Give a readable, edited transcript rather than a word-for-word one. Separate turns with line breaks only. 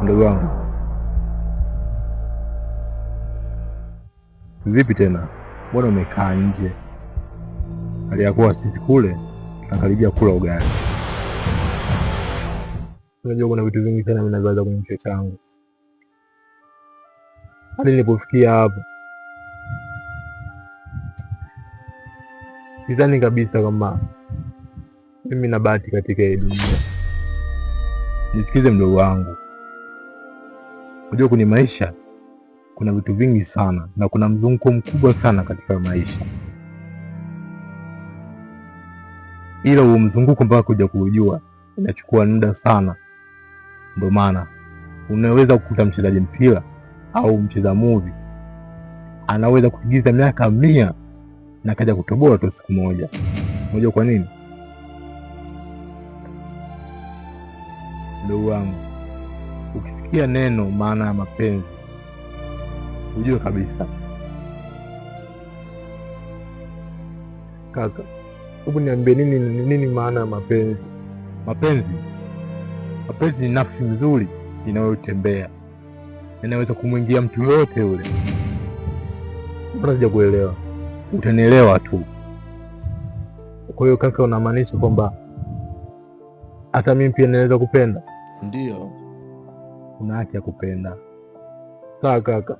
Ndugu wangu, vipi tena? Mbona umekaa nje hali ya kuwa sisi kule tunakaribia kula ugali? Unajua kuna vitu vingi sana vinavyoweza kwenye kichwa changu, hadi nilipofikia hapo sidhani kabisa kwamba mimi na bahati katika hii dunia. Nisikize mdogo wangu, unajua kwenye maisha kuna vitu vingi sana na kuna mzunguko mkubwa sana katika maisha, ila huo mzunguko mpaka kuja kujua inachukua muda sana. Ndio maana unaweza kukuta mchezaji mpira au mcheza movie anaweza kuigiza miaka 100 na kaja kutoboa tu siku moja. Unajua kwa nini? Ndugu wangu, ukisikia neno maana ya mapenzi ujue kabisa. Kaka, hebu niambie nini maana ya mapenzi? Mapenzi ni nafsi nzuri inayotembea, inaweza kumwingia mtu yote ule. Mbona sijakuelewa? Utanielewa tu. Kwa hiyo kaka, unamaanisha kwamba hata mimi pia naweza kupenda?
Ndio,
una haki ya kupenda. Sawa kaka.